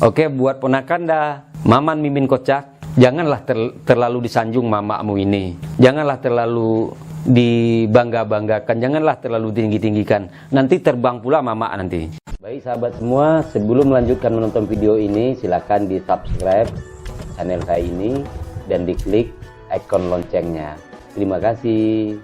Oke, buat ponakan dah, Maman Mimin Kocak, janganlah terlalu disanjung mamamu ini. Janganlah terlalu dibangga-banggakan, janganlah terlalu tinggi-tinggikan. Nanti terbang pula mama nanti. Baik sahabat semua, sebelum melanjutkan menonton video ini, silakan di subscribe channel saya ini dan diklik ikon loncengnya. Terima kasih.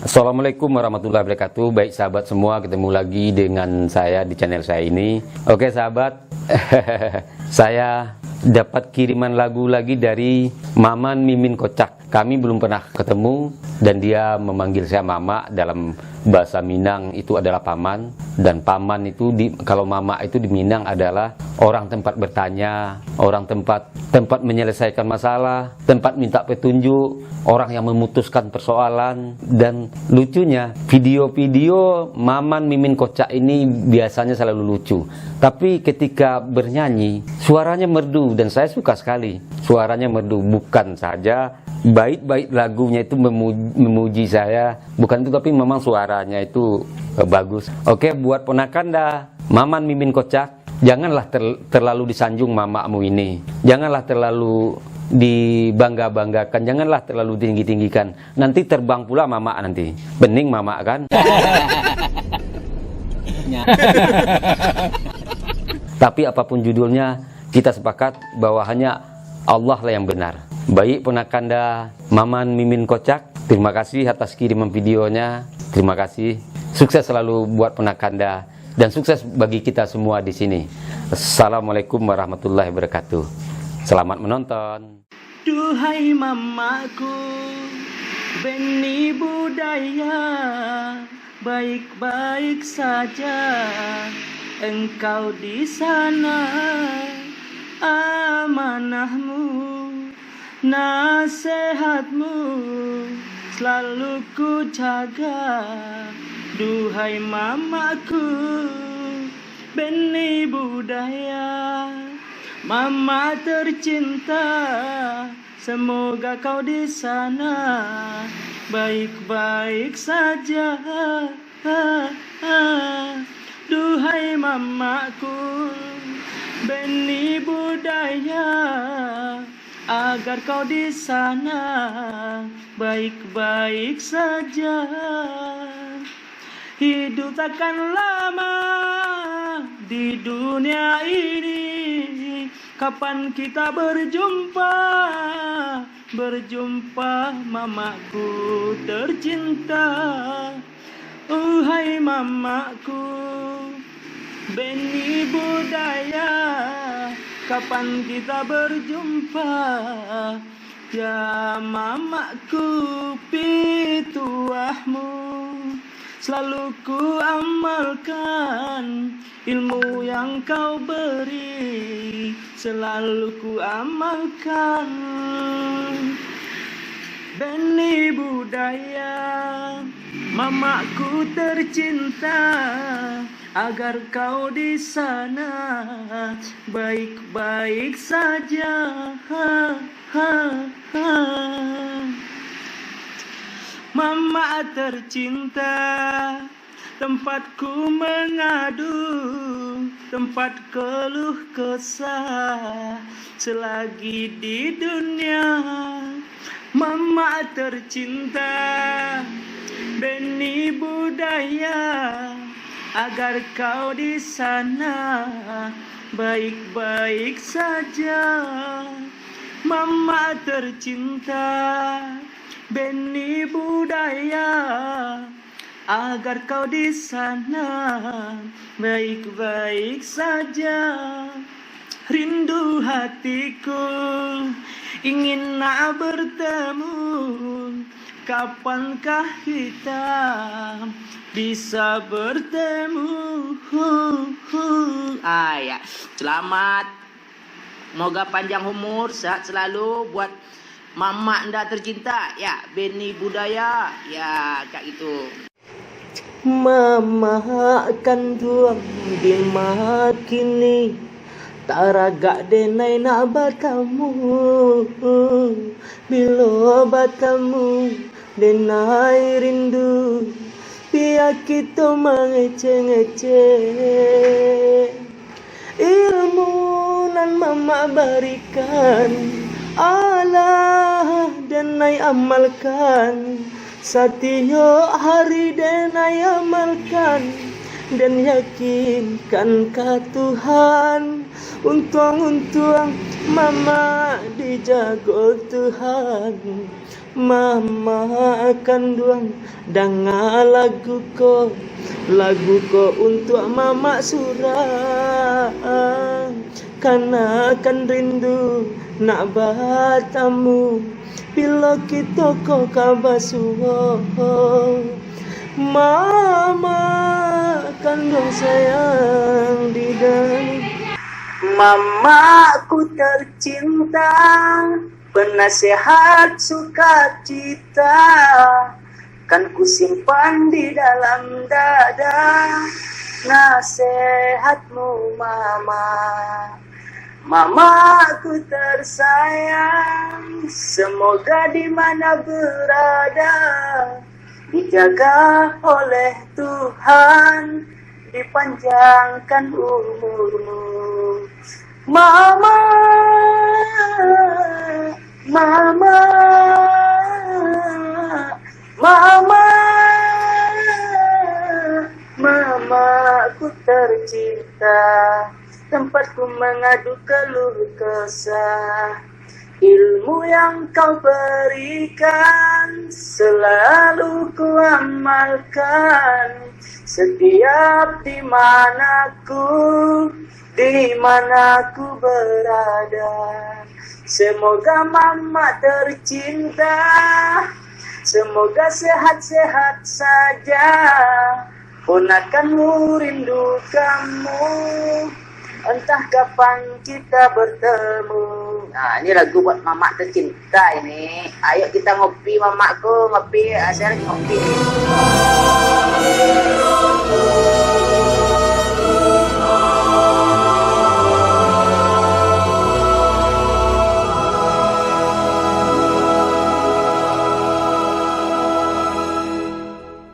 Assalamualaikum warahmatullahi wabarakatuh. Baik sahabat semua, ketemu lagi dengan saya di channel saya ini. Oke sahabat, saya dapat kiriman lagu lagi dari Maman Mimin Kocak. Kami belum pernah ketemu dan dia memanggil saya mama. Dalam bahasa Minang itu adalah paman, dan paman itu kalau mama itu di Minang adalah orang tempat bertanya, orang tempat menyelesaikan masalah, tempat minta petunjuk, orang yang memutuskan persoalan. Dan lucunya video-video Maman Mimin Kocak ini biasanya selalu lucu, tapi ketika bernyanyi suaranya merdu dan saya suka sekali. Suaranya merdu, bukan saja bait-bait lagunya itu memuji saya, bukan itu, tapi memang suaranya itu bagus. Oke, buat ponakan dah, Maman Mimin Kocak, janganlah terlalu disanjung mamamu ini. Janganlah terlalu dibangga-banggakan, janganlah terlalu tinggi-tinggikan. Nanti terbang pula mama nanti. Bening mama kan? Tapi apapun judulnya, kita sepakat bahwa hanya Allah lah yang benar. Baik ponakanda Maman Mimin Kocak, terima kasih atas kiriman videonya. Terima kasih. Sukses selalu buat ponakanda dan sukses bagi kita semua di sini. Assalamualaikum warahmatullahi wabarakatuh. Selamat menonton. Duhai mamaku, beni budaya, baik-baik saja engkau di sana. Amanahmu, nasihatmu selalu ku jaga. Duhai mamaku, beni budaya, mama tercinta, semoga kau di sana baik-baik saja. Duhai mamaku, beni budaya, agar kau di sana baik-baik saja. Hidup takkan lama di dunia ini, kapan kita berjumpa mamaku tercinta. Hai mamaku, beni budaya, kapan kita berjumpa? Ya mamaku, pituahmu selalu ku amalkan, ilmu yang kau beri selalu ku amalkan. Benih budaya mamaku tercinta, agar kau di sana baik-baik saja. Mama tercinta, tempatku mengadu, tempat keluh kesah selagi di dunia. Mama tercinta, benih budaya, agar kau di sana baik-baik saja. Mama tercinta, benih budaya, agar kau di sana baik-baik saja. Rindu hatiku ingin nak bertemu, kapankah kita bisa bertemu? Ya, selamat. Semoga panjang umur, sehat selalu buat mama anda tercinta. Ya, benih budaya. Ya, kayak gitu. Mama akan tuang di makini, taraga denai nak batamu, bila batamu denai rindu, pihak kita mengece-ngece. Ilmu nan mama berikan, Allah denai amalkan, setiap hari denai amalkan, dan yakinkan ke Tuhan, untung-untung mama dijaga Tuhan. Mama akan duang dengar lagu ko untuk mama surah, karena akan rindu nak bertemu bila kita ko kabasuh. Mama kandung sayang di dalam. Mamaku tercinta, penasehat sukacita, kan ku simpan di dalam dada nasihatmu mama. Mamaku tersayang, semoga di mana berada dijaga oleh Tuhan, dipanjangkan umurmu. Mama, mama, mama, mamaku tercinta, tempatku mengadu keluh kesah. Ilmu yang kau berikan selalu ku amalkan, setiap di mana ku berada. Semoga mama tercinta, semoga sehat-sehat saja, ponakanmu rindu kamu, entah kapan kita bertemu. Nah, ini lagu buat mama tercinta ini. Ayo kita ngopi mamaku, ngopi. Saya lagi ngopi.